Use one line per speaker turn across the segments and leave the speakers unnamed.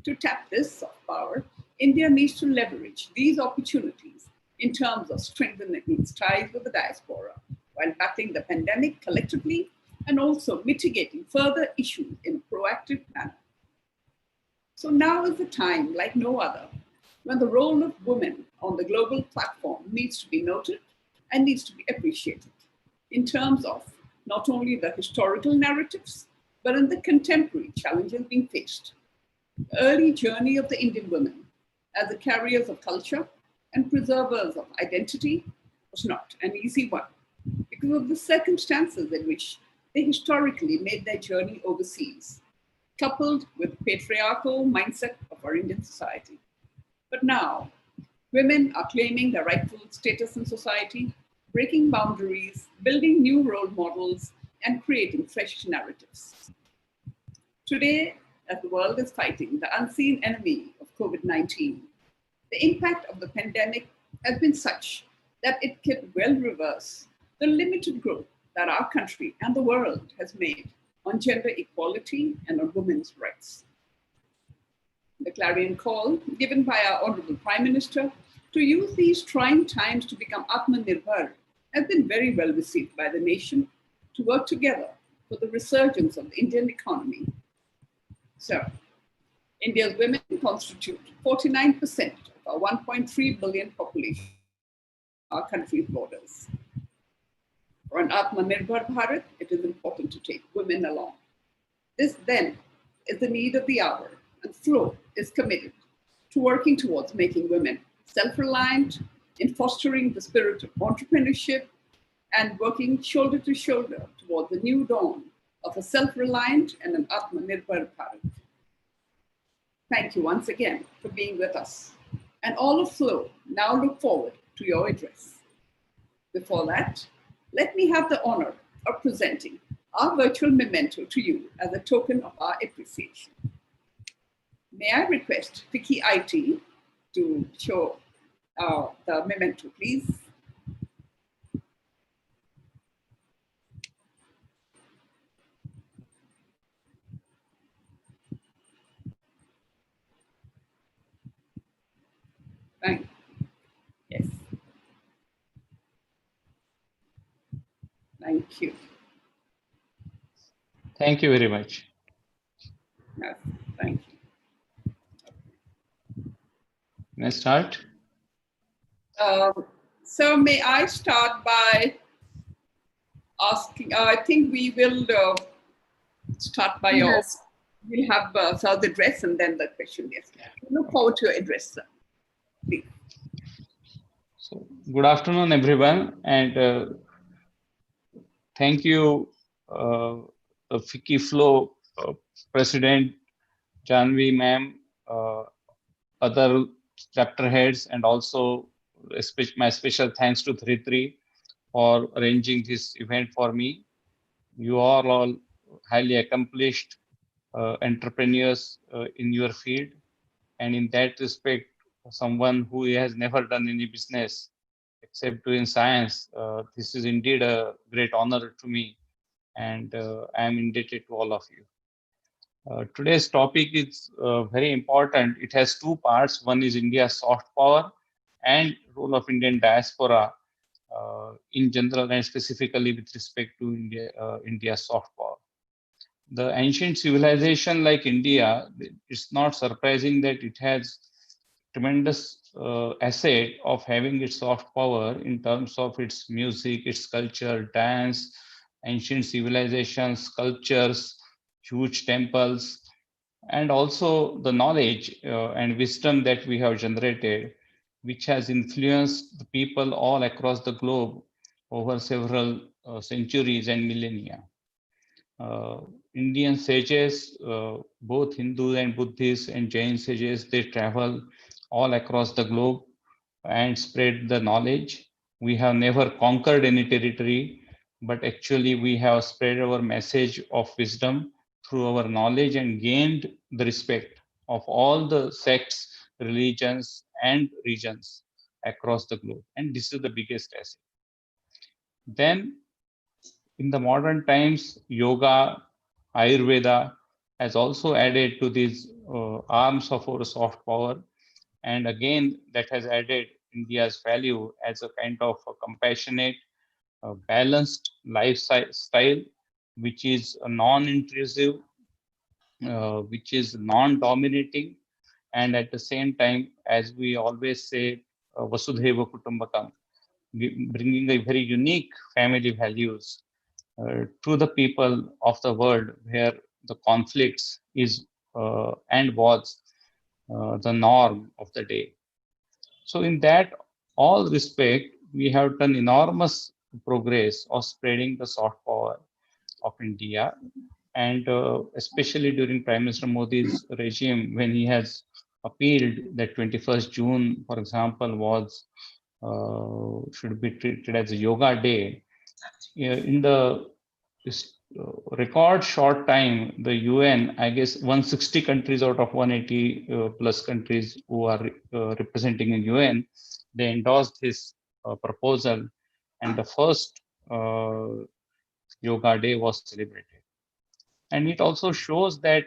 To tap this soft power, India needs to leverage these opportunities in terms of strengthening its ties with the diaspora while battling the pandemic collectively and also mitigating further issues in a proactive manner. So now is the time, like no other, when the role of women on the global platform needs to be noted and needs to be appreciated in terms of not only the historical narratives, but in the contemporary challenges being faced. The early journey of the Indian women as the carriers of culture and preservers of identity was not an easy one because of the circumstances in which they historically made their journey overseas, coupled with the patriarchal mindset of our Indian society. But now, women are claiming their rightful status in society, breaking boundaries, building new role models, and creating fresh narratives. Today, as the world is fighting the unseen enemy of COVID-19, the impact of the pandemic has been such that it can well reverse the limited growth that our country and the world has made on gender equality and on women's rights. The clarion call given by our Honorable Prime Minister to use these trying times to become Atmanirbhar has been very well received by the nation to work together for the resurgence of the Indian economy. So, India's women constitute 49% of our 1.3 billion population, our country's borders. For an Atmanirbhar Bharat, it is important to take women along. This then is the need of the hour, and FLOW is committed to working towards making women self-reliant, in fostering the spirit of entrepreneurship, and working shoulder to shoulder towards the new dawn of a self-reliant and an Atmanirbhar Bharat. Thank you once again for being with us. And all of FLOW now look forward to your address. Before that, let me have the honor of presenting our virtual memento to you as a token of our appreciation. May I request Vicky IT to show the memento, please? Thank you. Yes. Thank you.
Thank you very much.
Yes, thank you.
May I start?
So may I start by asking, I think we will start by yours. We'll have the address and then the question. Yes. Look forward to your address, sir. Please.
So, good afternoon, everyone, and thank you, the FICCI FLOW President Janvi ma'am, other chapter heads, and also my special thanks to Dhriti for arranging this event for me. You are all highly accomplished entrepreneurs in your field, and in that respect, someone who has never done any business except doing science, this is indeed a great honor to me, and I am indebted to all of you. Today's topic is very important. It has two parts. One is India's soft power and role of Indian diaspora in general and specifically with respect to India's soft power. The ancient civilization like India, it's not surprising that it has tremendous asset of having its soft power in terms of its music, its culture, dance, ancient civilizations, sculptures, huge temples, and also the knowledge and wisdom that we have generated, which has influenced the people all across the globe over several centuries and millennia. Indian sages, both Hindu and Buddhist and Jain sages, they travel all across the globe and spread the knowledge. We have never conquered any territory, but actually we have spread our message of wisdom through our knowledge and gained the respect of all the sects, religions, and regions across the globe. And this is the biggest asset. Then in the modern times, yoga, Ayurveda, has also added to these arms of our soft power. And again, that has added India's value as a kind of a compassionate, balanced lifestyle, which is non-intrusive, which is non-dominating, and at the same time, as we always say, Vasudhaiva Kutumbakam, bringing a very unique family values to the people of the world where the conflicts is and was the norm of the day. So in that all respect, we have done enormous progress of spreading the soft power of India, and especially during Prime Minister Modi's regime, when he has appealed that 21st June, for example, was should be treated as a yoga day. In the record short time, the UN, I guess 160 countries out of 180 plus countries who are representing in UN, they endorsed his proposal, and the first yoga day was celebrated. And it also shows that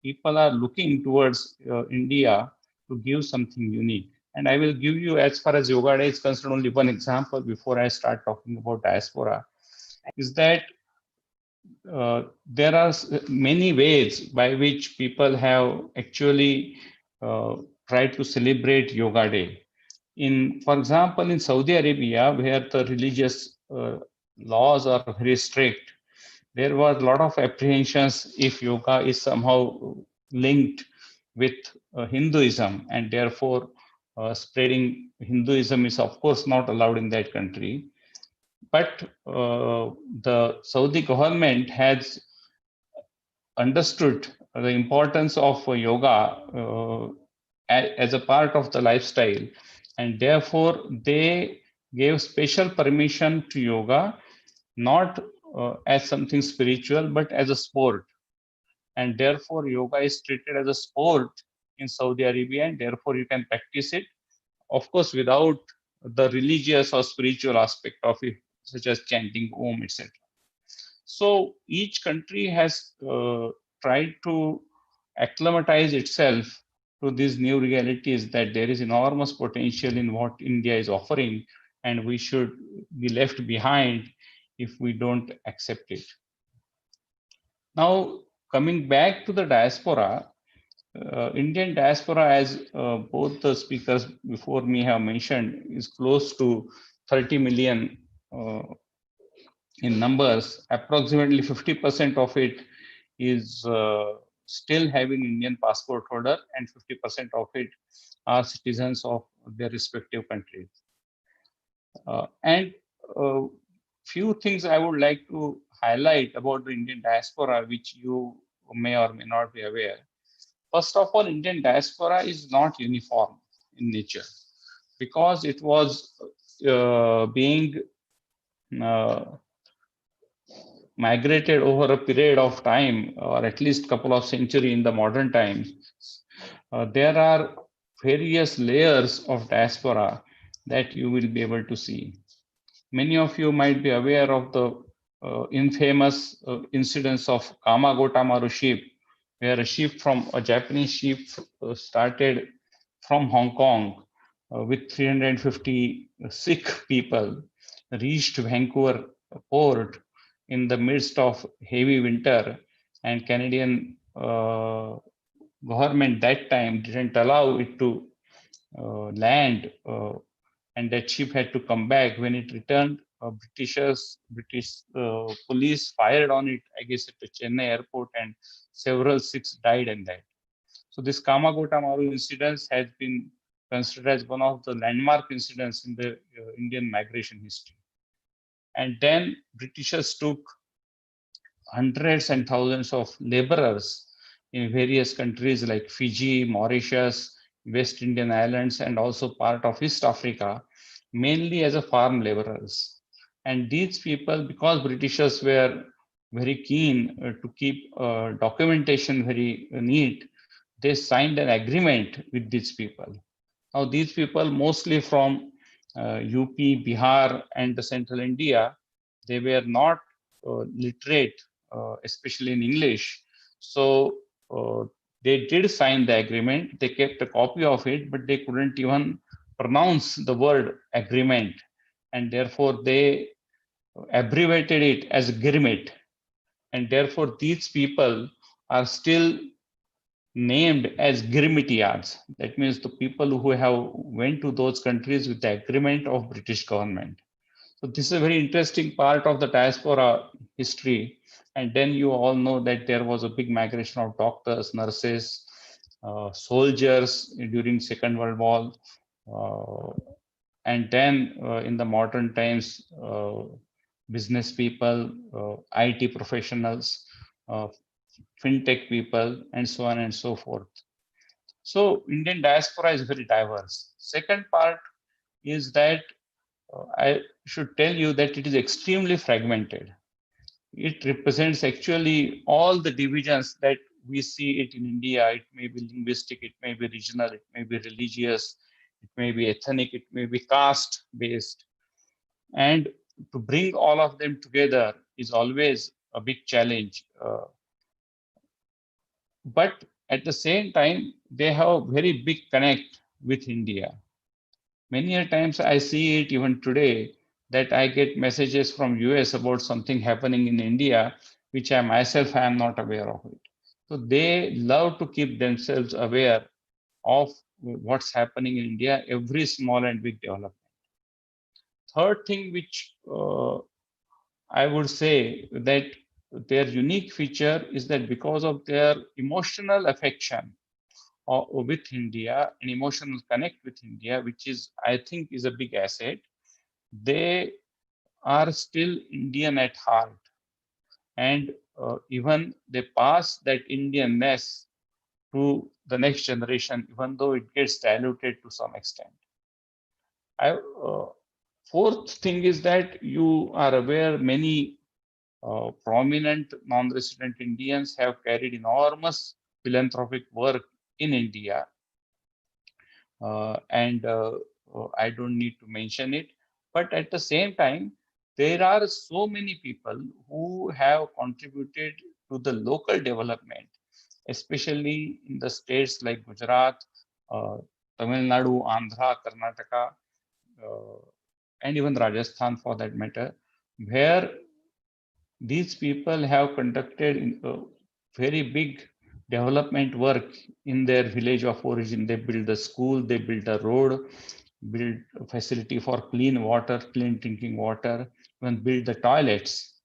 people are looking towards India to give something unique. And I will give you, as far as Yoga Day is concerned, only one example before I start talking about diaspora, is that there are many ways by which people have actually tried to celebrate Yoga Day. For example, in Saudi Arabia, where the religious laws are very strict, there was a lot of apprehensions if yoga is somehow linked with Hinduism, and therefore spreading Hinduism is of course not allowed in that country. But the Saudi government has understood the importance of yoga as a part of the lifestyle, and therefore they gave special permission to yoga, not as something spiritual, but as a sport. And therefore, yoga is treated as a sport in Saudi Arabia, and therefore you can practice it, of course, without the religious or spiritual aspect of it, such as chanting Om, etc. So each country has tried to acclimatize itself to these new realities, that there is enormous potential in what India is offering, and we should be left behind if we don't accept it. Now, coming back to the diaspora, Indian diaspora, as both the speakers before me have mentioned, is close to 30 million in numbers. Approximately 50% of it is still having Indian passport holder, and 50% of it are citizens of their respective countries. And few things I would like to highlight about the Indian diaspora, which you may or may not be aware. First of all, Indian diaspora is not uniform in nature, because it was being migrated over a period of time, or at least couple of centuries in the modern times. There are various layers of diaspora that you will be able to see. Many of you might be aware of the infamous incidents of Kamagota Maru ship, where a Japanese ship started from Hong Kong with 350 sick people, reached Vancouver port in the midst of heavy winter, and Canadian government that time didn't allow it to land, and that ship had to come back. When it returned, British police fired on it, I guess, at the Chennai airport, and several Sikhs died in that. So this Kamagota Maru incident has been considered as one of the landmark incidents in the Indian migration history. And then Britishers took hundreds and thousands of laborers in various countries like Fiji, Mauritius, West Indian Islands, and also part of East Africa, mainly as a farm laborers. And these people, because Britishers were very keen to keep documentation very neat, they signed an agreement with these people. Now, these people, mostly from UP, Bihar, and the central India, they were not literate, especially in English. So they did sign the agreement. They kept a copy of it, but they couldn't even pronounce the word agreement. And therefore they abbreviated it as GIRMIT. And therefore these people are still named as Girmitiads. That means the people who have went to those countries with the agreement of British government. So this is a very interesting part of the diaspora history. And then you all know that there was a big migration of doctors, nurses, soldiers during Second World War. And then in the modern times, business people, IT professionals, fintech people, and so on and so forth. So Indian diaspora is very diverse. Second part is that I should tell you that it is extremely fragmented. It represents actually all the divisions that we see it in India. It may be linguistic, it may be regional, it may be religious, it may be ethnic, it may be caste based. And to bring all of them together is always a big challenge. But at the same time, they have a very big connect with India. Many a times I see it even today that I get messages from US about something happening in India, which I myself am not aware of it. So they love to keep themselves aware of what's happening in India, every small and big development. Third thing which I would say that their unique feature is that because of their emotional affection with India, an emotional connect with India, which is, I think, is a big asset, they are still Indian at heart. And even they pass that Indianness to the next generation, even though it gets diluted to some extent. Fourth thing is that you are aware many prominent non-resident Indians have carried enormous philanthropic work in India. I don't need to mention it, but at the same time, there are so many people who have contributed to the local development, especially in the states like Gujarat, Tamil Nadu, Andhra, Karnataka, and even Rajasthan for that matter, where these people have conducted very big development work in their village of origin. They build a school, they build a road, build a facility for clean water, clean drinking water, even build the toilets.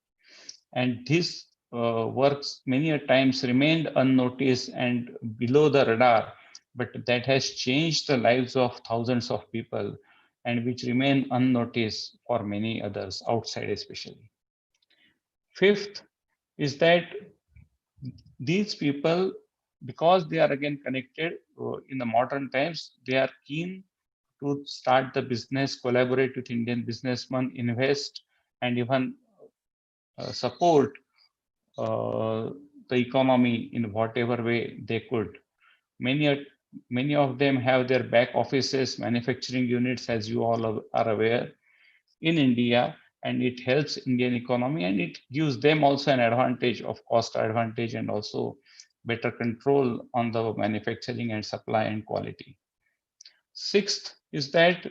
And these works many a times remained unnoticed and below the radar, but that has changed the lives of thousands of people and which remain unnoticed for many others outside especially. Fifth is that these people, because they are again connected in the modern times, they are keen to start the business, collaborate with Indian businessmen, invest, and even support the economy in whatever way they could. Many of them have their back offices, manufacturing units, as you all are aware, in India, and it helps Indian economy, and it gives them also an advantage of cost advantage and also better control on the manufacturing and supply and quality. Sixth is that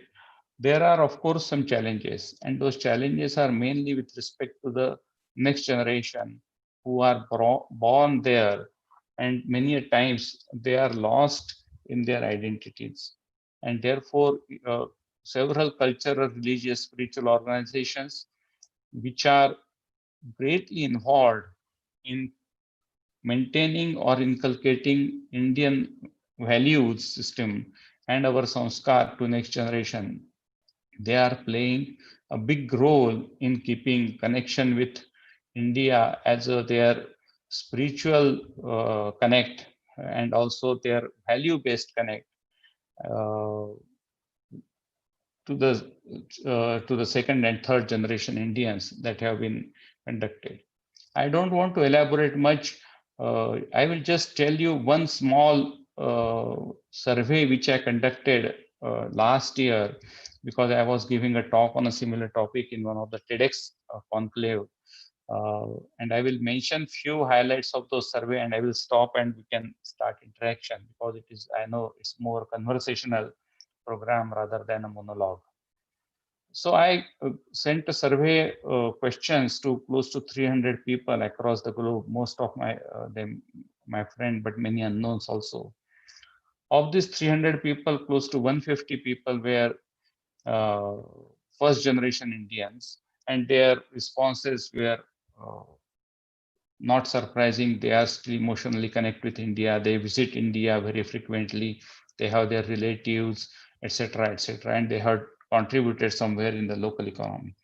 there are of course some challenges, and those challenges are mainly with respect to the next generation who are born there, and many a times they are lost in their identities, and therefore several cultural, religious, spiritual organizations which are greatly involved in maintaining or inculcating Indian values system and our sanskar to next generation. They are playing a big role in keeping connection with India as their spiritual connect and also their value-based connect to the second and third generation Indians that have been conducted. I don't want to elaborate much. I will just tell you one small survey which I conducted last year because I was giving a talk on a similar topic in one of the TEDx conclave. And I will mention few highlights of those survey, and I will stop and we can start interaction, because it is, I know it's more conversational program rather than a monologue. So I sent a survey questions to close to 300 people across the globe, most of them my friend, but many unknowns also. Of these 300 people, close to 150 people were uh, first generation Indians, and their responses were not surprising. They are still emotionally connected with India. They visit India very frequently. They have their relatives, etc., etc., and they have contributed somewhere in the local economy.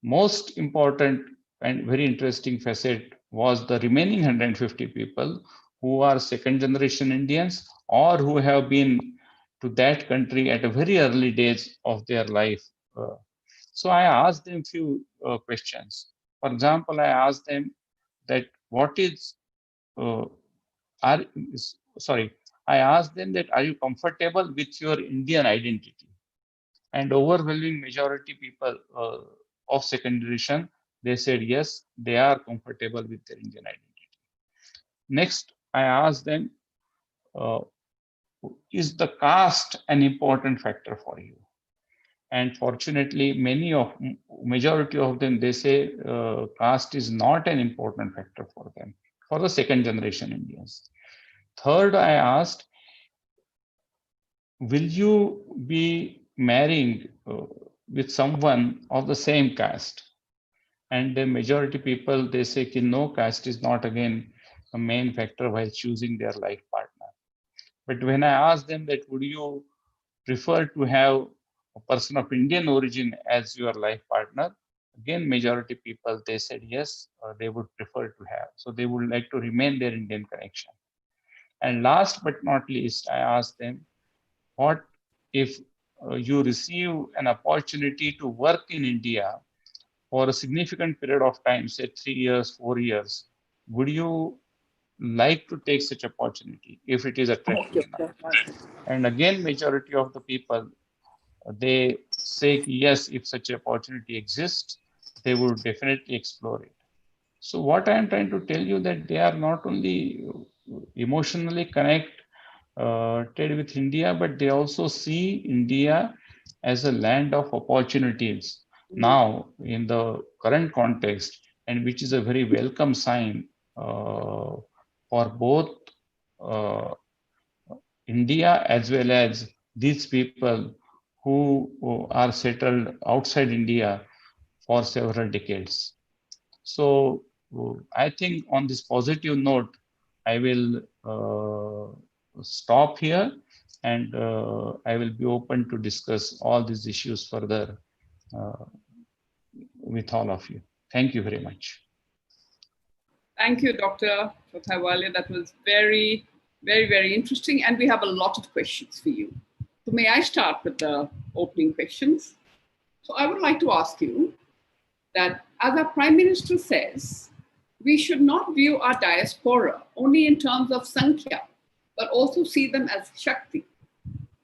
Most important and very interesting facet was the remaining 150 people who are second generation Indians or who have been to that country at a very early days of their life. So I asked them few questions. For example, I asked them that what is uh, are sorry, I asked them that are you comfortable with your Indian identity? And overwhelming majority people of second generation, they said yes, they are comfortable with their Indian identity. Next, I asked them, uh, is the caste an important factor for you? And fortunately, majority of them, they say caste is not an important factor for them, for the second generation Indians. Third, I asked, will you be marrying with someone of the same caste? And the majority people, they say no, caste is not again a main factor while choosing their life partner. But when I asked them that would you prefer to have a person of Indian origin as your life partner, again majority people, they said yes, they would prefer to have. So they would like to remain their Indian connection. And last but not least, I asked them, what if you receive an opportunity to work in India for a significant period of time, say 3 years, 4 years, would you like to take such opportunity if it is attractive enough? And again, majority of the people, they say yes, if such opportunity exists, they would definitely explore it. So what I am trying to tell you that they are not only emotionally connected with India, but they also see India as a land of opportunities now in the current context, and which is a very welcome sign for both uh, India as well as these people who are settled outside India for several decades. So I think on this positive note, I will stop here, and I will be open to discuss all these issues further uh, with all of you. Thank you very much.
Thank you, Dr. Chothaiwale. That was very, very, very interesting. And we have a lot of questions for you. So may I start with the opening questions? So I would like to ask you that, as our Prime Minister says, we should not view our diaspora only in terms of Sankhya, but also see them as Shakti.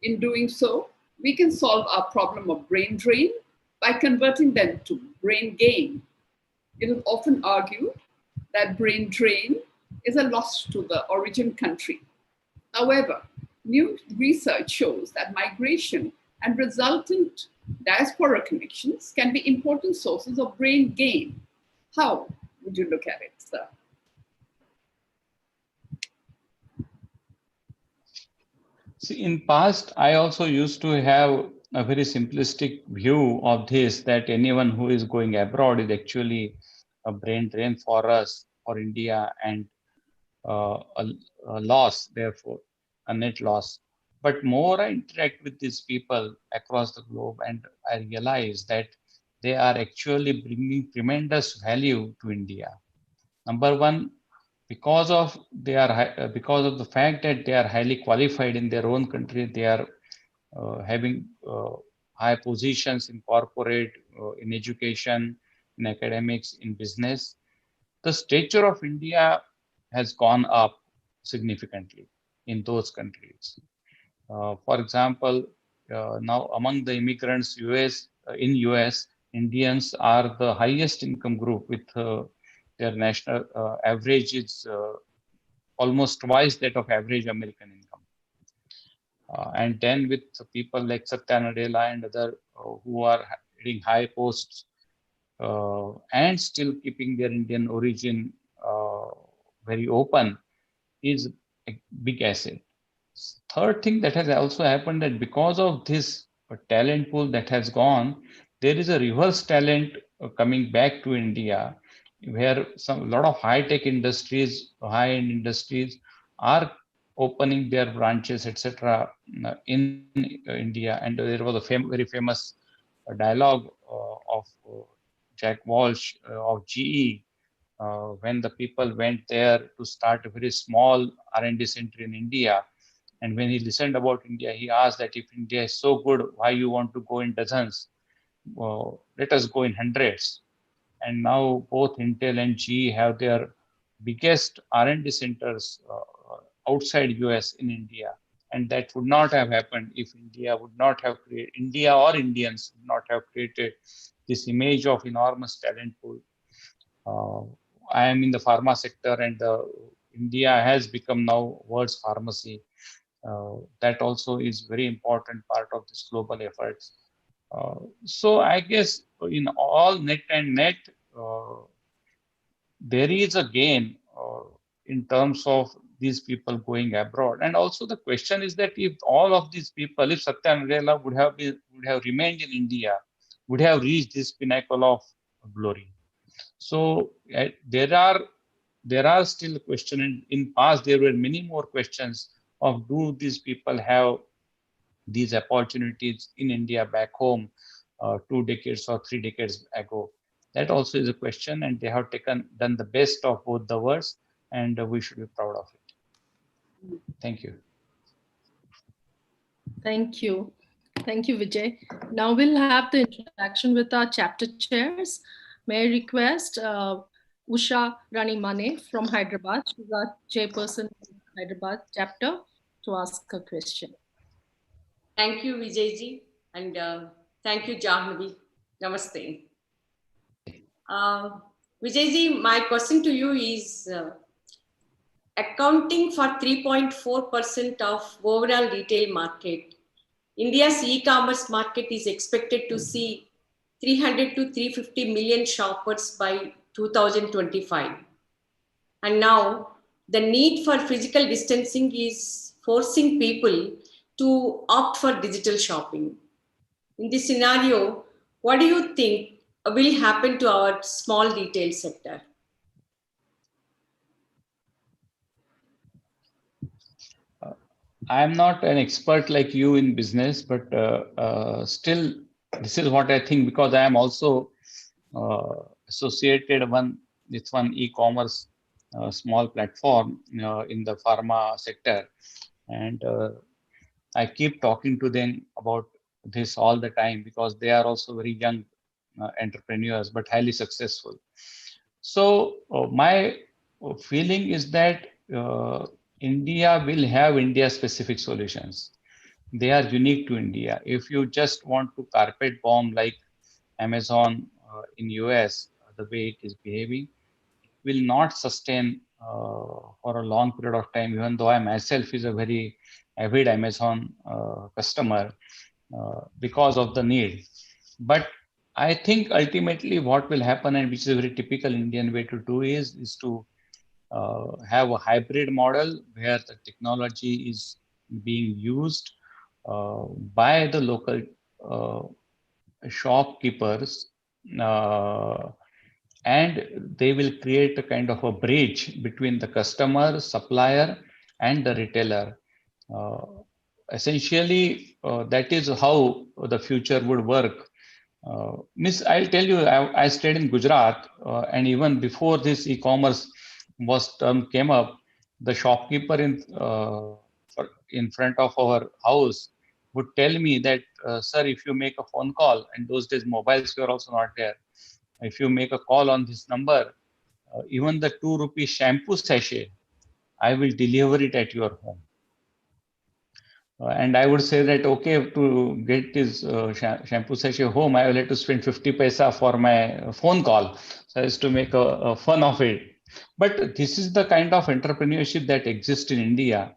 In doing so, we can solve our problem of brain drain by converting them to brain gain. It is often argued that brain drain is a loss to the origin country. However, new research shows that migration and resultant diaspora connections can be important sources of brain gain. How would you look at it, sir?
See, in past, I also used to have a very simplistic view of this, that anyone who is going abroad is actually a brain drain for us, for India, and a loss, therefore, a net loss. But more I interact with these people across the globe, and I realize that they are actually bringing tremendous value to India. Number one, because of because of the fact that they are highly qualified in their own country, they are having high positions in corporate, in education, in academics, in business. The stature of India has gone up significantly in those countries. For example, now among the immigrants in US, Indians are the highest income group with Their national average is almost twice that of average American income. And then with people like Satya Nadella and other who are hitting high posts and still keeping their Indian origin very open is a big asset. Third thing that has also happened that because of this talent pool that has gone, there is a reverse talent coming back to India, where a lot of high-tech industries, high-end industries are opening their branches, etc. In India. And there was a very famous dialogue of Jack Walsh of GE when the people went there to start a very small R&D center in India. And when he listened about India, he asked that if India is so good, why you want to go in dozens? Let us go in hundreds. And now both Intel and GE have their biggest R&D centers outside US in India. And that would not have happened if India would not have created, India or Indians would not have created this image of enormous talent pool. I am in the pharma sector, and India has become now world's pharmacy. That also is very important part of this global efforts. So I guess in all net and net, there is a gain in terms of these people going abroad. And also the question is that if all of these people, if Satya Nadella would have remained in India, would have reached this pinnacle of glory. So there are still questions. In past, there were many more questions of do these people have these opportunities in India back home 2 decades or 3 decades ago. That also is a question, and they have done the best of both the worlds, and we should be proud of it. Thank you.
Thank you. Thank you, Vijay. Now we'll have the interaction with our chapter chairs. May I request Usha Rani Mane from Hyderabad, she's our chairperson of Hyderabad chapter, to ask a question.
Thank you, Vijayji, and thank you, Jahnavi. Namaste. Vijayji, my question to you is, accounting for 3.4% of overall retail market, India's e-commerce market is expected to see 300 to 350 million shoppers by 2025. And now the need for physical distancing is forcing people to opt for digital shopping. In this scenario, what do you think will happen to our small retail sector?
I am not an expert like you in business, but still, this is what I think, because I am also associated with one e-commerce small platform in the pharma sector, and I keep talking to them about this all the time because they are also very young entrepreneurs but highly successful. So my feeling is that India will have India-specific solutions. They are unique to India. If you just want to carpet bomb like Amazon in US, the way it is behaving, it will not sustain for a long period of time, even though I myself is a very avid Amazon customer because of the need. But I think ultimately what will happen, and which is a very typical Indian way to do, is to have a hybrid model where the technology is being used by the local shopkeepers, and they will create a kind of a bridge between the customer, supplier, and the retailer. Essentially, that is how the future would work. Miss, I'll tell you, I stayed in Gujarat, and even before this e-commerce came up, the shopkeeper in front of our house would tell me that, sir, if you make a phone call, and those days mobiles were also not there, if you make a call on this number, even the 2 rupee shampoo sachet, I will deliver it at your home. And I would say that, okay, to get this shampoo sachet home, I will have to spend 50 paisa for my phone call, so as to make a fun of it. But this is the kind of entrepreneurship that exists in India.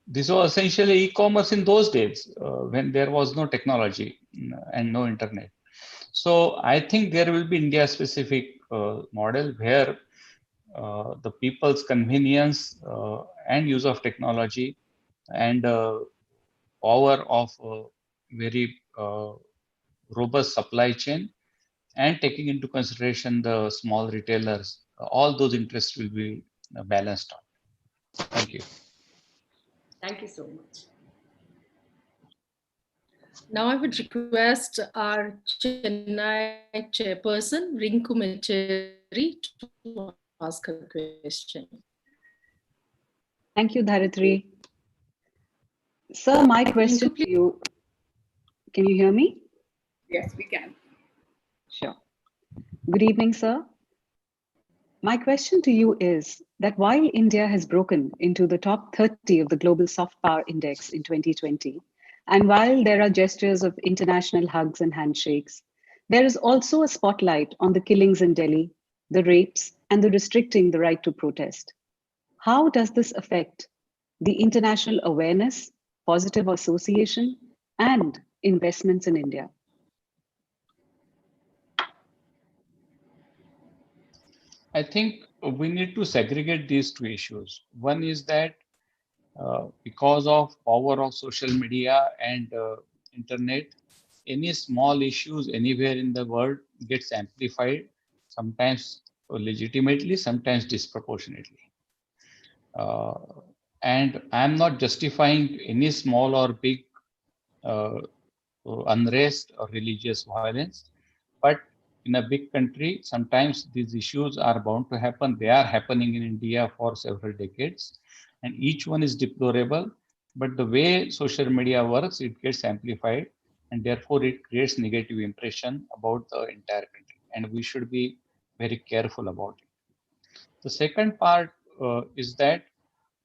This was essentially e-commerce in those days when there was no technology and no internet. So I think there will be India-specific model where the people's convenience and use of technology and power of very robust supply chain and taking into consideration the small retailers, all those interests will be balanced out. Thank you.
Thank you so much.
Now I would request our Chennai chairperson, Rinku Mecheri, to ask a question.
Thank you, Dharitri. Sir, my question to you, can you hear me?
Yes, we can.
Sure. Good evening, sir. My question to you is that while India has broken into the top 30 of the Global Soft Power Index in 2020, and while there are gestures of international hugs and handshakes, there is also a spotlight on the killings in Delhi, the rapes, and the restricting the right to protest. How does this affect the international awareness, positive association, and investments in India?
I think we need to segregate these two issues. One is that because of power of social media and internet, any small issues anywhere in the world gets amplified, sometimes legitimately, sometimes disproportionately. And I'm not justifying any small or big unrest or religious violence, but in a big country, sometimes these issues are bound to happen. They are happening in India for several decades, and each one is deplorable. But the way social media works, it gets amplified, and therefore it creates negative impression about the entire country, and we should be very careful about it. The second part is that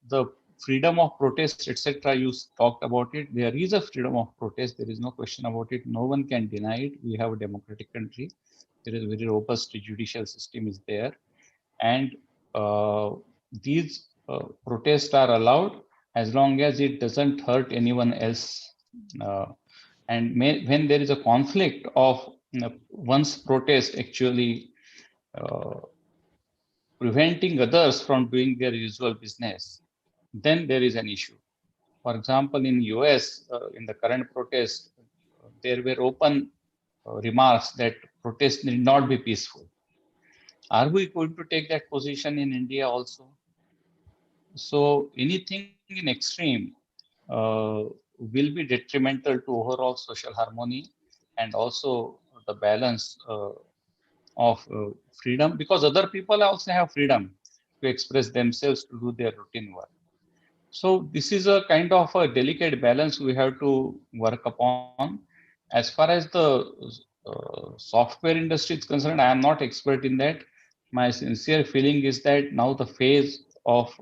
the freedom of protest, etc. You talked about it. There is a freedom of protest. There is no question about it. No one can deny it. We have a democratic country. There is a very robust judicial system is there, and these protests are allowed as long as it doesn't hurt anyone else. And when there is a conflict of one's protest actually preventing others from doing their usual business, then there is an issue. For example, in US, in the current protest, there were open remarks that protests need not be peaceful. Are we going to take that position in India also? So anything in extreme will be detrimental to overall social harmony and also the balance of freedom, because other people also have freedom to express themselves, to do their routine work. So this is a kind of a delicate balance we have to work upon. As far as the software industry is concerned, I am not expert in that. My sincere feeling is that now the phase of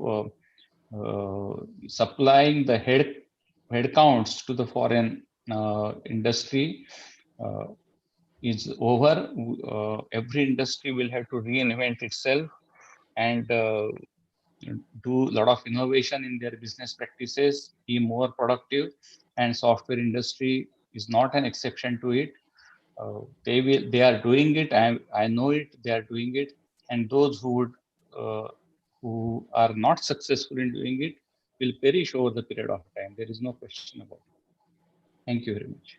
supplying the head counts to the foreign industry is over. Every industry will have to reinvent itself and do a lot of innovation in their business practices, be more productive, and software industry is not an exception to it. They are doing it. I know it. They are doing it, and those who are not successful in doing it will perish over the period of time. There is no question about it. Thank you very much.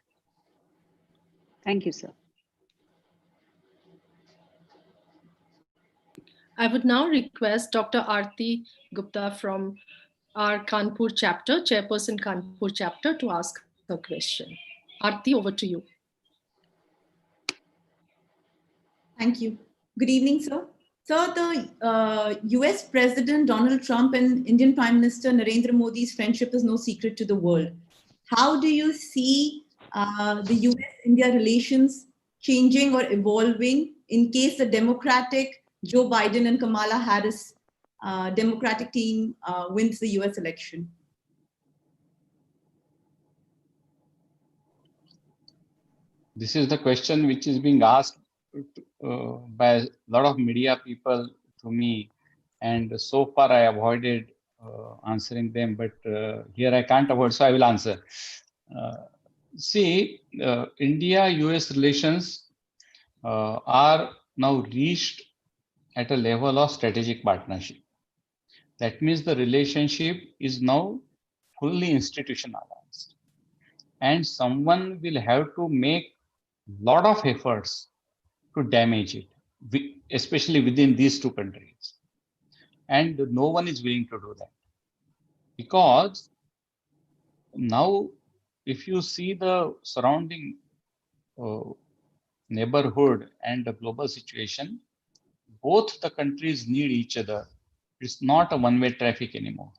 Thank you, sir.
I would now request Dr. Aarti Gupta from our Kanpur chapter, Chairperson Kanpur chapter, to ask a question. Aarti, over to you.
Thank you. Good evening, sir. Sir, the US President Donald Trump and Indian Prime Minister Narendra Modi's friendship is no secret to the world. How do you see the US-India relations changing or evolving in case the Democratic Joe Biden and Kamala Harris Democratic team wins the US election?
This is the question which is being asked by a lot of media people to me, and so far I avoided answering them, but here I can't avoid, so I will answer. See, India-US relations are now reached at a level of strategic partnership. That means the relationship is now fully institutionalized, and someone will have to make a lot of efforts to damage it, especially within these two countries. And no one is willing to do that. Because now, if you see the surrounding neighborhood and the global situation, both the countries need each other. It's not a one-way traffic anymore.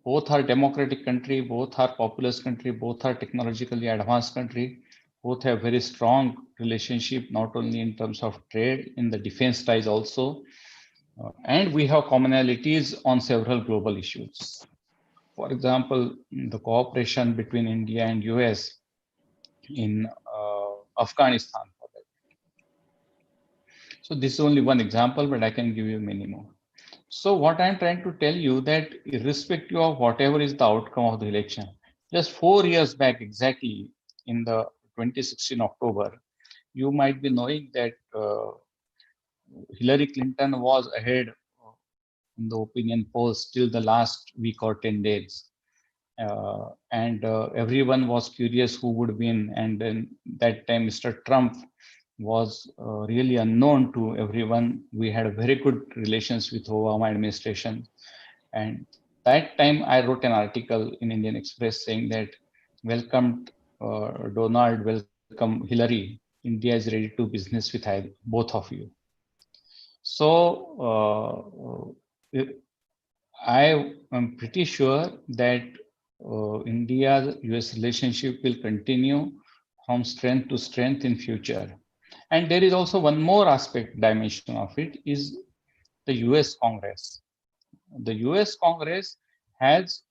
Both are democratic country, both are populous country, both are technologically advanced country, both have very strong relationship, not only in terms of trade, in the defense ties also. And we have commonalities on several global issues. For example, the cooperation between India and US in Afghanistan. So this is only one example, but I can give you many more. So what I'm trying to tell you that irrespective of whatever is the outcome of the election, just 4 years back exactly in the 2016 October, you might be knowing that Hillary Clinton was ahead in the opinion polls till the last week or 10 days. And everyone was curious who would win. And then that time, Mr. Trump was really unknown to everyone. We had very good relations with Obama administration. And that time I wrote an article in Indian Express saying that welcome Donald, welcome Hillary. India is ready to do business with both of you. So I am pretty sure that India-US relationship will continue from strength to strength in future. And there is also one more aspect dimension of it is the US Congress. The US Congress has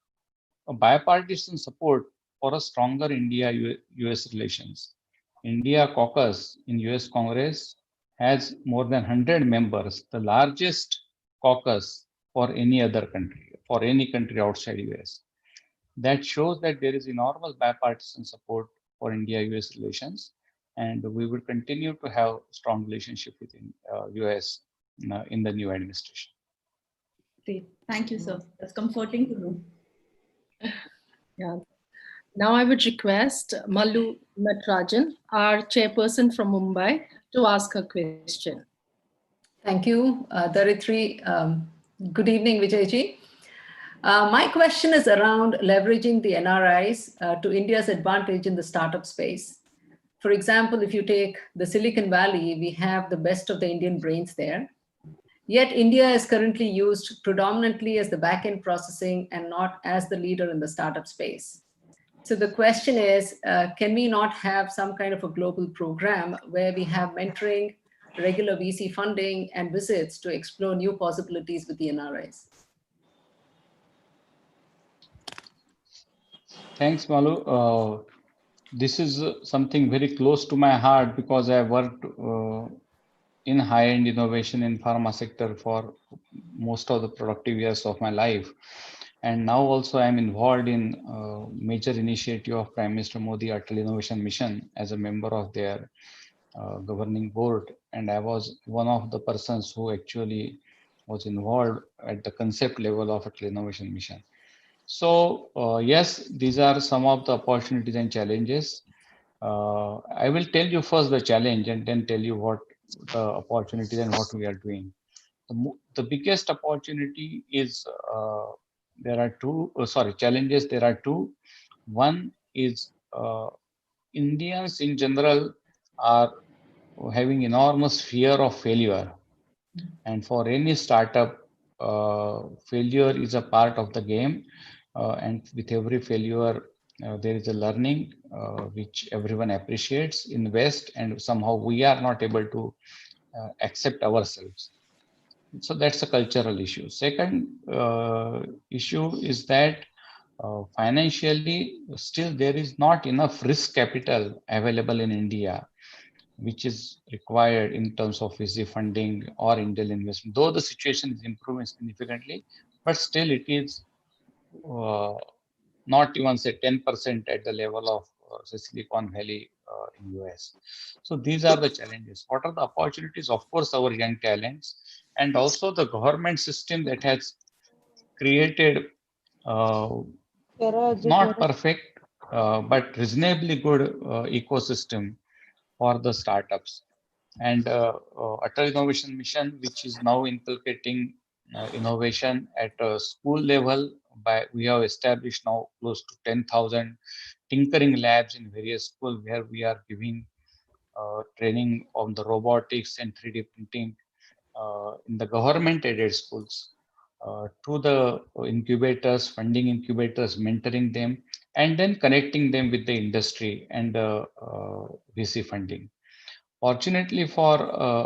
a bipartisan support for a stronger India-US relations. India caucus in US Congress has more than 100 members, the largest caucus for any other country, for any country outside US. That shows that there is enormous bipartisan support for India-US relations, and we will continue to have strong relationship with US in the new administration.
Great. Thank you, sir. That's comforting to know.
Yeah. Now I would request Mallu Natarajan, our chairperson from Mumbai, to ask her question.
Thank you, Daritri. Good evening, Vijayji. My question is around leveraging the NRIs to India's advantage in the startup space. For example, if you take the Silicon Valley, we have the best of the Indian brains there. Yet India is currently used predominantly as the back-end processing and not as the leader in the startup space. So the question is, can we not have some kind of a global program where we have mentoring, regular VC funding, and visits to explore new possibilities with the NRIs?
Thanks, Malu. This is something very close to my heart because I worked in high-end innovation in pharma sector for most of the productive years of my life. And now also I'm involved in major initiative of Prime Minister Modi Atal Innovation Mission as a member of their governing board. And I was one of the persons who actually was involved at the concept level of Atal Innovation Mission. So yes, these are some of the opportunities and challenges. I will tell you first the challenge and then tell you what the opportunities and what we are doing. The biggest opportunity is there are two, challenges. There are two. One is Indians in general are having enormous fear of failure. And for any startup, failure is a part of the game. And with every failure, there is a learning which everyone appreciates in West, and somehow we are not able to accept ourselves. So that's a cultural issue. Second issue is that financially, still there is not enough risk capital available in India, which is required in terms of VC funding or angel investment. Though the situation is improving significantly, but still it is not even say 10% at the level of say Silicon Valley in US. So these are the challenges. What are the opportunities? Of course, our young talents, and also the government system that has created not perfect, but reasonably good ecosystem for the startups. And Atal Innovation Mission, which is now inculcating innovation at a school level. We have established now close to 10,000 tinkering labs in various schools where we are giving training on the robotics and 3D printing in the government-aided schools. To the incubators, funding incubators, mentoring them, and then connecting them with the industry and VC funding. Fortunately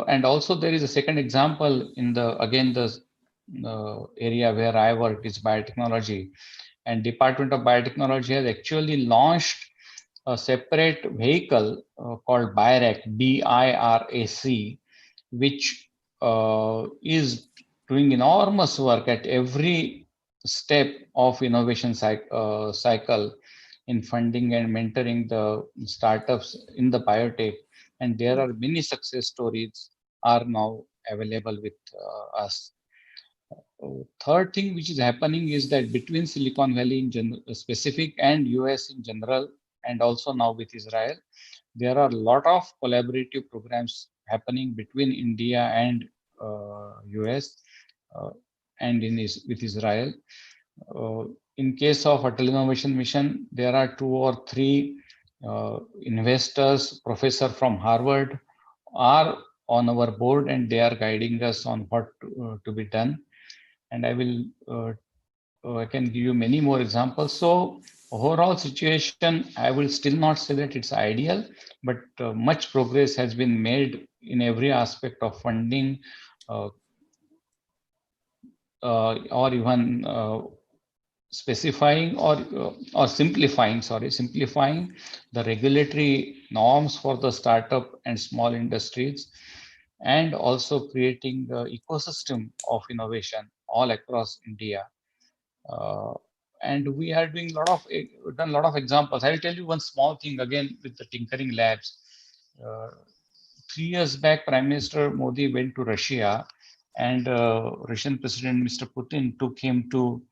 and also there is a second example in the area where I work is biotechnology, and Department of Biotechnology has actually launched a separate vehicle called BIRAC, BIRAC, which is doing enormous work at every step of innovation cycle in funding and mentoring the startups in the biotech. And there are many success stories are now available with us. Third thing which is happening is that between Silicon Valley in specific and US in general, and also now with Israel, there are a lot of collaborative programs happening between India and US and with Israel. In case of Atal Innovation Mission, there are 2 or 3 investors, professor from Harvard are on our board, and they are guiding us on what to be done. And I can give you many more examples. So overall situation, I will still not say that it's ideal, but much progress has been made in every aspect of funding or even specifying or simplifying the regulatory norms for the startup and small industries, and also creating the ecosystem of innovation all across India. And we are doing done a lot of examples. I will tell you one small thing again with the tinkering labs. 3 years back, Prime Minister Modi went to Russia, and Russian President Mr. Putin took him to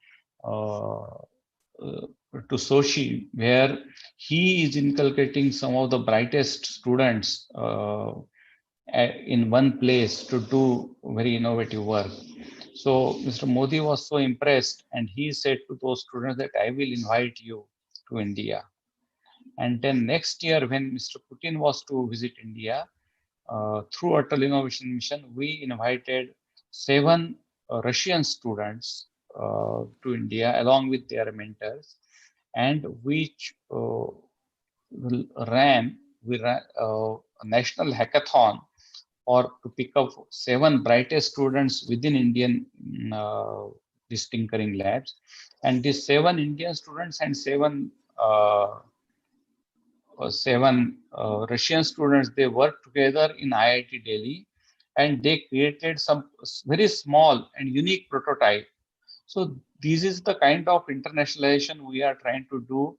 Sochi, where he is inculcating some of the brightest students in one place to do very innovative work. So Mr. Modi was so impressed, and he said to those students that I will invite you to India. And then next year, when Mr. Putin was to visit India, through Atal Innovation Mission, we invited 7 Russian students to India along with their mentors, and which ran a national hackathon or to pick up 7 brightest students within Indian these tinkering labs. And these 7 Indian students and 7 Russian students, they worked together in IIT Delhi, and they created some very small and unique prototype. So this is the kind of internationalization we are trying to do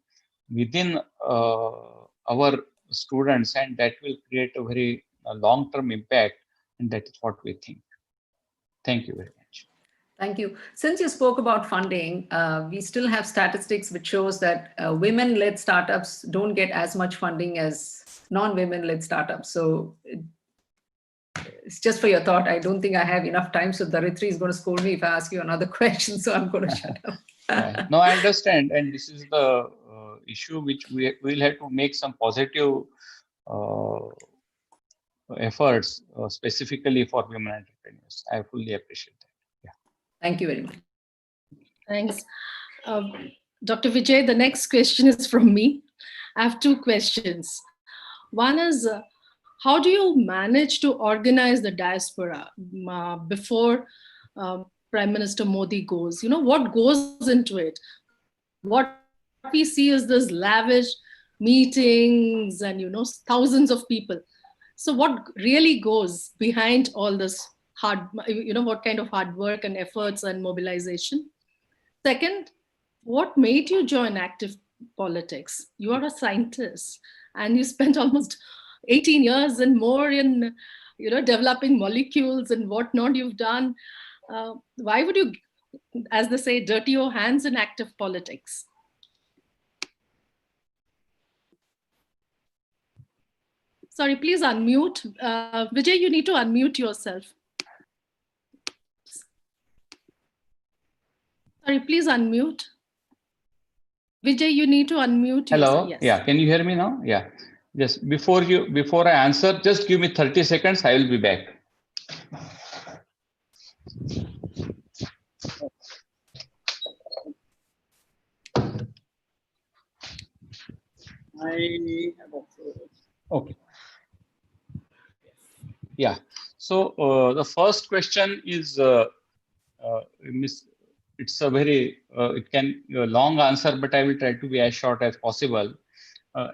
within our students, and that will create a very long-term impact, and that is what we think. Thank you very much.
Thank you. Since you spoke about funding, we still have statistics which shows that women-led startups don't get as much funding as non-women-led startups. So it's just for your thought. I don't think I have enough time. So Daritri is going to scold me if I ask you another question. So I'm going to shut up.
No, I understand. And this is the issue which we will have to make some positive efforts specifically for women entrepreneurs. I fully appreciate that. Yeah.
Thank you very much.
Thanks. Dr. Vijay, the next question is from me. I have 2 questions. One is, how do you manage to organize the diaspora before Prime Minister Modi goes? You know, what goes into it? what we see is this lavish meetings and, thousands of people. So what really goes behind all this what kind of hard work and efforts and mobilization? Second, what made you join active politics? You are a scientist and you spent almost 18 years and more in, developing molecules and whatnot you've done. Why would you, as they say, dirty your hands in active politics? Sorry, please unmute. Vijay, you need to unmute yourself. Sorry, please unmute. Vijay, you need to unmute yourself.
Hello.
Yes.
Yeah. Can you hear me now? Yeah. Just before I answer, just give me 30 seconds. I will be back.
I have also.
Okay. Yeah. So the first question is, it's a very, it can a long answer, but I will try to be as short as possible.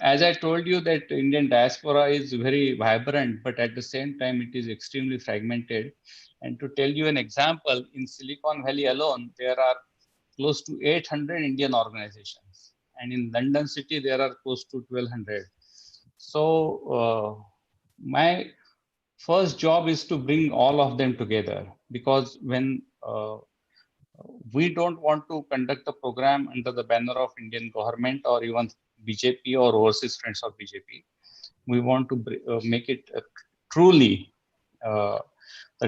As I told you that Indian diaspora is very vibrant, but at the same time, it is extremely fragmented. And to tell you an example, in Silicon Valley alone, there are close to 800 Indian organizations. And in London city, there are close to 1200. So my first job is to bring all of them together, because when we don't want to conduct a program under the banner of Indian government or even BJP or overseas friends of BJP. We want to make it truly the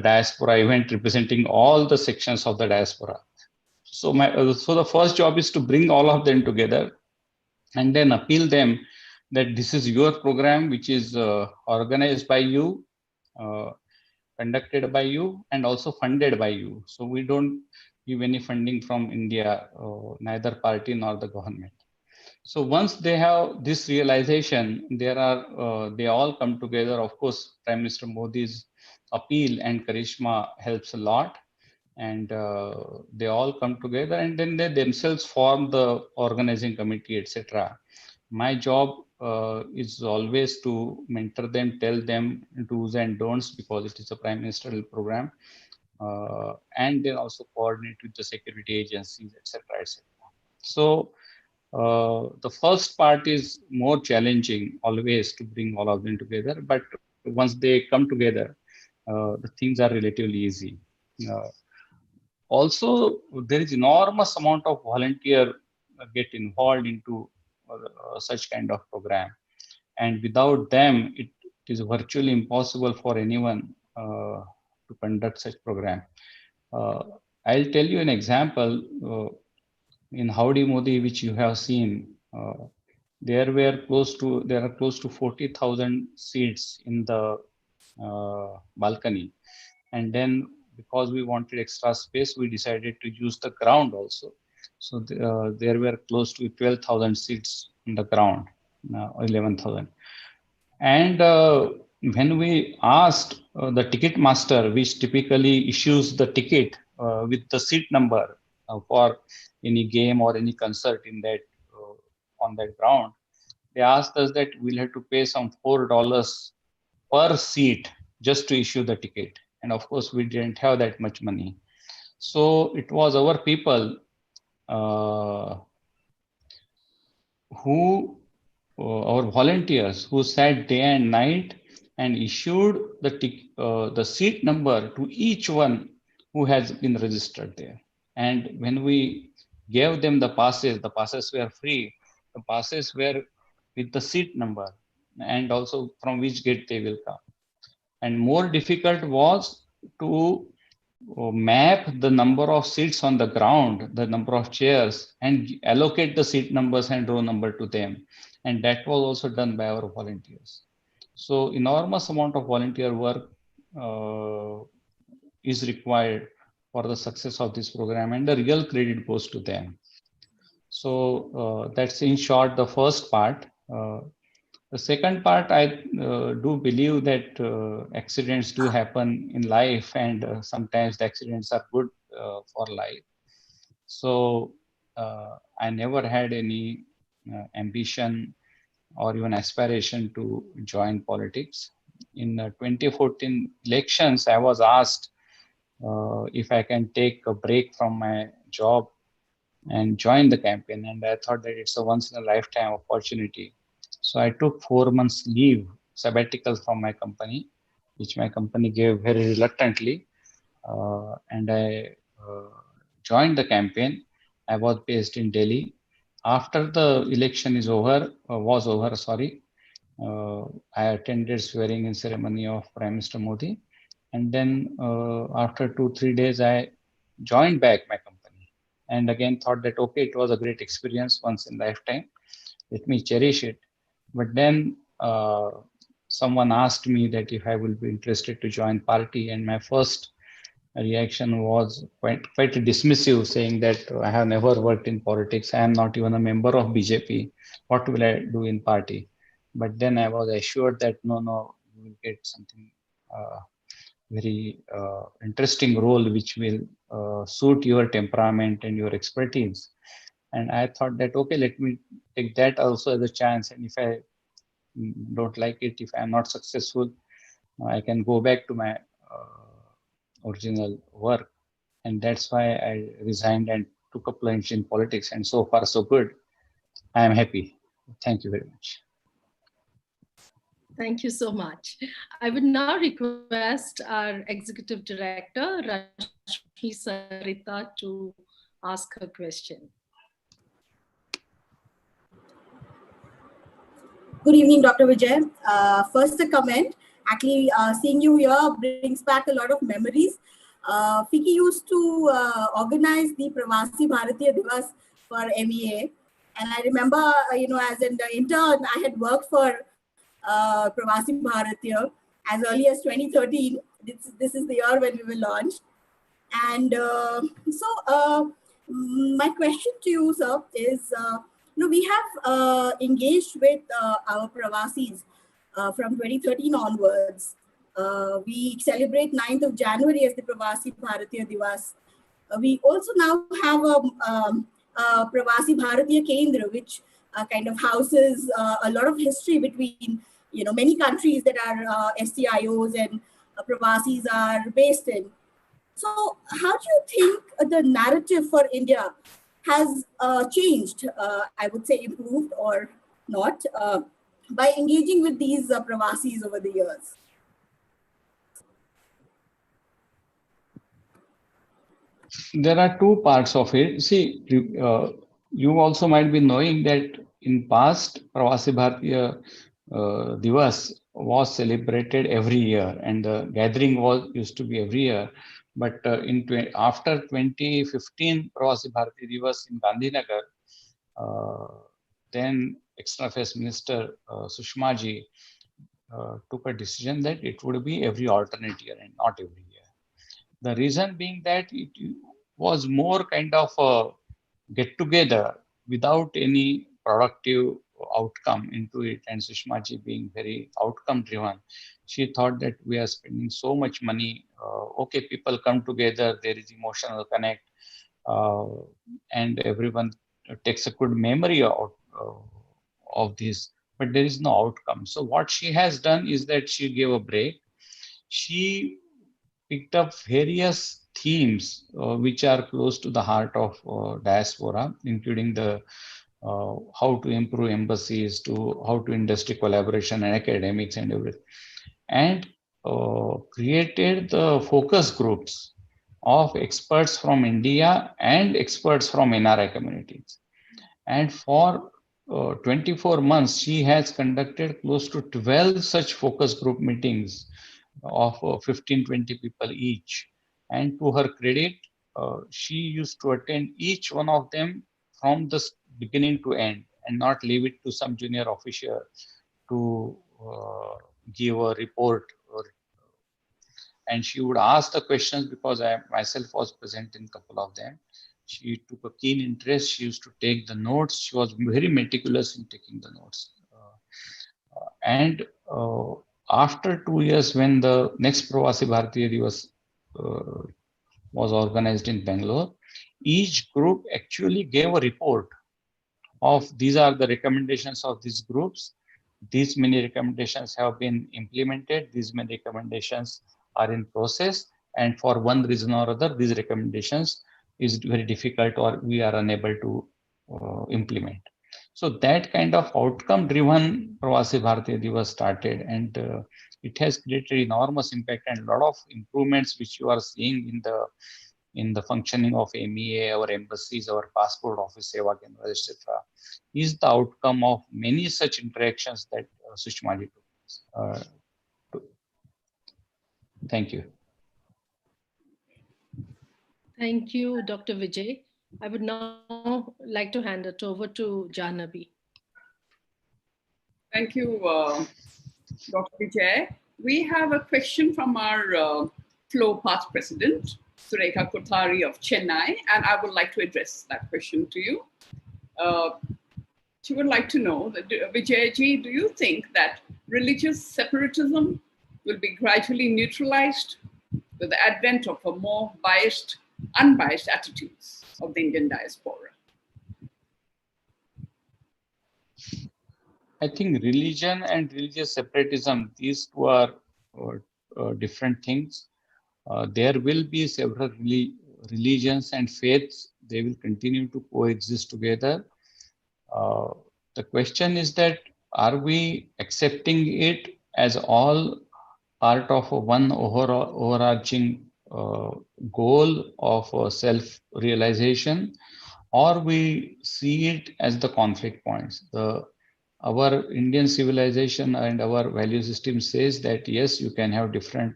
diaspora event representing all the sections of the diaspora. So so the first job is to bring all of them together and then appeal them that this is your program, which is organized by you, conducted by you, and also funded by you. So we don't give any funding from India, neither party nor the government. So once they have this realization, they all come together. Of course, Prime Minister Modi's appeal and charisma helps a lot, and they all come together, and then they themselves form the organizing committee, etc. My job is always to mentor them, tell them do's and don'ts, because it is a prime ministerial program, and then also coordinate with the security agencies, etc., etc. So the first part is more challenging always to bring all of them together, but once they come together, the things are relatively easy. Also, there is enormous amount of volunteer get involved into such kind of program, and without them, it is virtually impossible for anyone to conduct such program. I'll tell you an example. In Howdy Modi, which you have seen, there are close to 40,000 seats in the balcony, and then because we wanted extra space, we decided to use the ground also. So there were close to 12,000 seats in the ground, 11,000. And when we asked the ticket master, which typically issues the ticket with the seat number for any game or any concert in that on that ground, they asked us that we'll have to pay some $4 per seat just to issue the ticket. And of course, we didn't have that much money. So it was our people our volunteers who sat day and night and issued the seat number to each one who has been registered there. And when we gave them the passes were free. The passes were with the seat number and also from which gate they will come. And more difficult was to map the number of seats on the ground, the number of chairs, and allocate the seat numbers and row number to them. And that was also done by our volunteers. So enormous amount of volunteer work is required for the success of this program, and the real credit goes to them. So that's in short the first part. The second part, I do believe that accidents do happen in life, and sometimes the accidents are good for life. So I never had any ambition or even aspiration to join politics. In 2014 elections, I was asked if I can take a break from my job and join the campaign. And I thought that it's a once in a lifetime opportunity. So I took 4 months leave, sabbatical from my company, which my company gave very reluctantly. And I joined the campaign. I was based in Delhi. After the election was over, I attended swearing-in ceremony of Prime Minister Modi. And then after 2-3 days, I joined back my company and again thought that, okay, it was a great experience once in a lifetime. Let me cherish it. But then someone asked me that if I will be interested to join party, and my first reaction was quite dismissive, saying that I have never worked in politics. I am not even a member of BJP. What will I do in party? But then I was assured that no, you will get something very interesting role which will suit your temperament and your expertise. And I thought that, okay, let me take that also as a chance. And if I don't like it, if I'm not successful, I can go back to my original work. And that's why I resigned and took a plunge in politics. And so far, so good. I am happy. Thank you very much.
Thank you so much. I would now request our Executive Director, Rashmi Sarita, to ask her question.
Good evening, Dr. Vijay. First, a comment. Actually, seeing you here brings back a lot of memories. FICCI used to organize the Pravasi Bharatiya Divas for MEA. And I remember, as an intern, I had worked for Pravasi Bharatiya as early as 2013. This is the year when we were launched. And my question to you, sir, is, we have engaged with our Pravasis from 2013 onwards. We celebrate 9th of January as the Pravasi Bharatiya Divas. We also now have a Pravasi Bharatiya Kendra, which kind of houses a lot of history between, many countries that are STIOs and Pravasis are based in. So how do you think the narrative for India has changed, I would say improved or not, by engaging with these Pravasis over the years?
There are two parts of it. See, you also might be knowing that in past, Pravasi Bharatiya Divas was celebrated every year, and the gathering used to be every year. But after 2015 Pravasi Bharatiya Divas in Gandhinagar, then External Affairs Minister Sushma ji took a decision that it would be every alternate year and not every year. The reason being that it was more kind of a get together without any productive outcome into it, and Sushma ji being very outcome driven, she thought that we are spending so much money. Okay, people come together, there is emotional connect, and everyone takes a good memory out of this, but there is no outcome. So what she has done is that she gave a break. She picked up various themes which are close to the heart of diaspora, including the how to improve embassies, to how to industry collaboration and academics and everything, and created the focus groups of experts from India and experts from NRI communities. And for 24 months, she has conducted close to 12 such focus group meetings of 15-20 people each. And to her credit, she used to attend each one of them from the beginning to end and not leave it to some junior officer to give a report. And she would ask the questions because I myself was present in a couple of them. She took a keen interest. She used to take the notes. She was very meticulous in taking the notes. After 2 years, when the next Pravasi Bharatiya Divas was organized in Bangalore, each group actually gave a report of these are the recommendations of these groups. These many recommendations have been implemented. These many recommendations are in process. And for one reason or other, these recommendations is very difficult or we are unable to implement. So that kind of outcome-driven Pravasi Bharatiya Divas started, and it has created enormous impact and a lot of improvements which you are seeing in the functioning of MEA, our embassies, our passport office, Seva Kendra, etc., is the outcome of many such interactions that Sushma ji took. Thank you.
Thank you, Dr. Vijay. I would now like to hand it over to Jahnavi.
Thank you, Dr. Vijay. We have a question from our Flow past president, Surekha Kothari of Chennai, and I would like to address that question to you. She would like to know, that, Vijayji, do you think that religious separatism will be gradually neutralized with the advent of a more unbiased attitudes of the Indian diaspora?
I think religion and religious separatism, these two are different things. There will be several religions and faiths. They will continue to coexist together. The question is that, are we accepting it as all part of one overarching goal of self-realization, or we see it as the conflict points? Our Indian civilization and our value system says that yes, you can have different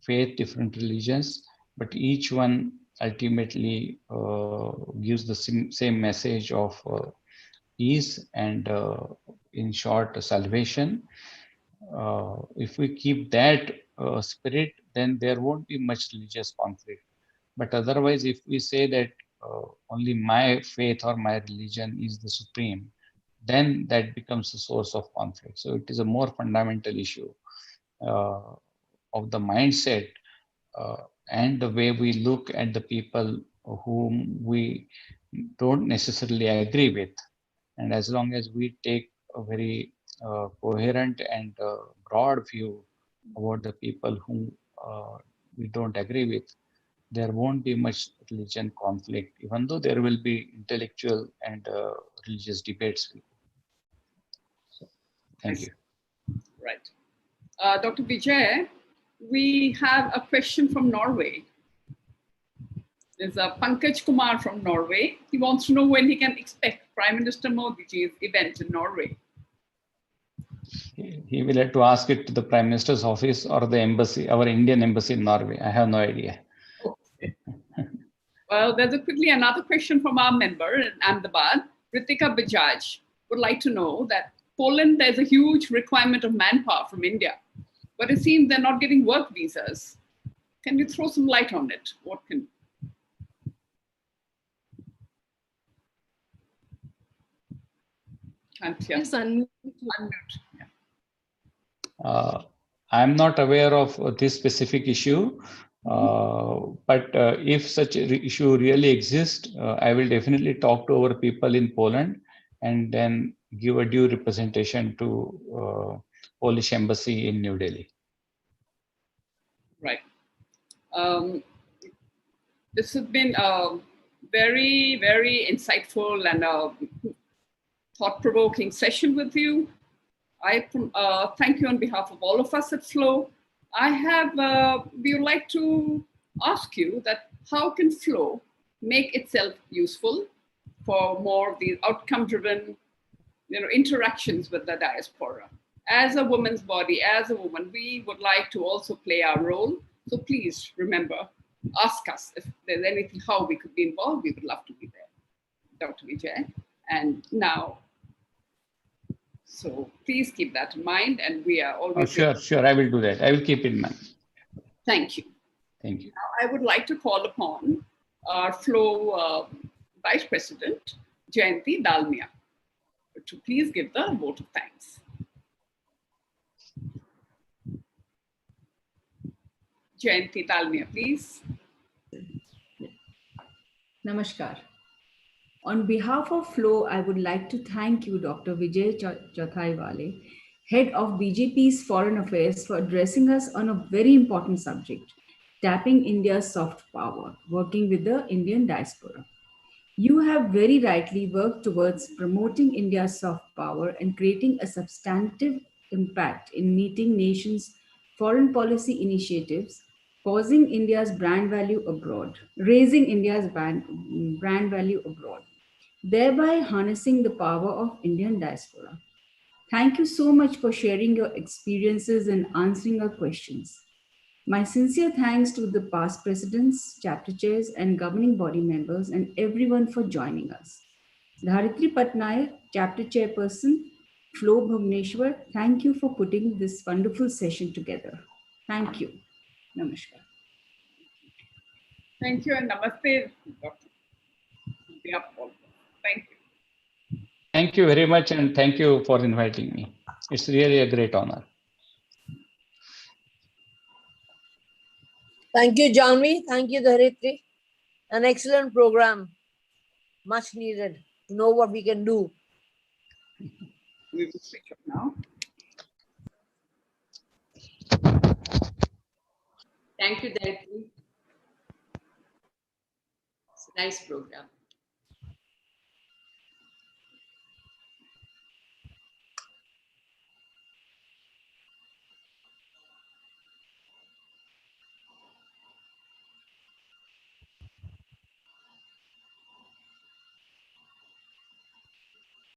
faith, different religions, but each one ultimately gives the same message of peace and, in short, salvation. If we keep that spirit, then there won't be much religious conflict. But otherwise, if we say that only my faith or my religion is the supreme, then that becomes a source of conflict. So it is a more fundamental issue of the mindset and the way we look at the people whom we don't necessarily agree with. And as long as we take a very coherent and broad view about the people whom we don't agree with, there won't be much religion conflict, even though there will be intellectual and religious debates. So, thank you.
Right. Dr. Vijay, we have a question from Norway. There's a Pankaj Kumar from Norway. He wants to know when he can expect Prime Minister Modi's event in Norway.
He will have to ask it to the Prime Minister's office or the embassy, our Indian embassy in Norway. I have no idea.
Okay. Well, there's quickly another question from our member in Ahmedabad. Ritika Bajaj would like to know that Poland, there's a huge requirement of manpower from India, but it seems they're not getting work visas. Can you throw some light on it? What can?
Yes, unmute.
Yeah.
I'm not aware of this specific issue, but if such an issue really exists, I will definitely talk to our people in Poland and then give a due representation to Polish embassy in New Delhi.
Right. This has been a very, very insightful and thought-provoking session with you. I thank you on behalf of all of us at Flow. We would like to ask you that how can Flow make itself useful for more of these outcome-driven, interactions with the diaspora? As a woman's body, as a woman, we would like to also play our role. So please remember, ask us if there's anything, how we could be involved. We would love to be there, Dr. Vijay. And now, so please keep that in mind. And we are always—
Sure, I will do that. I will keep in mind.
Thank you.
Thank you.
Now, I would like to call upon our Flow Vice President, Jayanti Dalmia, to please give the vote of thanks. Jayanti Dalmia, please.
Namaskar. On behalf of FLOW, I would like to thank you, Dr. Vijay Chathaiwale, Head of BJP's Foreign Affairs, for addressing us on a very important subject, tapping India's soft power, working with the Indian diaspora. You have very rightly worked towards promoting India's soft power and creating a substantive impact in meeting nations' foreign policy initiatives, causing India's brand value abroad, raising India's brand value abroad, thereby harnessing the power of Indian diaspora. Thank you so much for sharing your experiences and answering our questions. My sincere thanks to the past presidents, chapter chairs, and governing body members, and everyone for joining us. Dharitri Patnaik, chapter chairperson, Flo Bhubaneswar, thank you for putting this wonderful session together. Thank you. Namaskar.
Thank you and namaste, Dr. Thank you.
Thank you very much, and thank you for inviting me. It's really a great honor.
Thank you, Janvi. Thank you, Dharitri. An excellent program. Much needed to know what we can do.
We will switch up now.
Thank you, Dharitri. It's a nice program.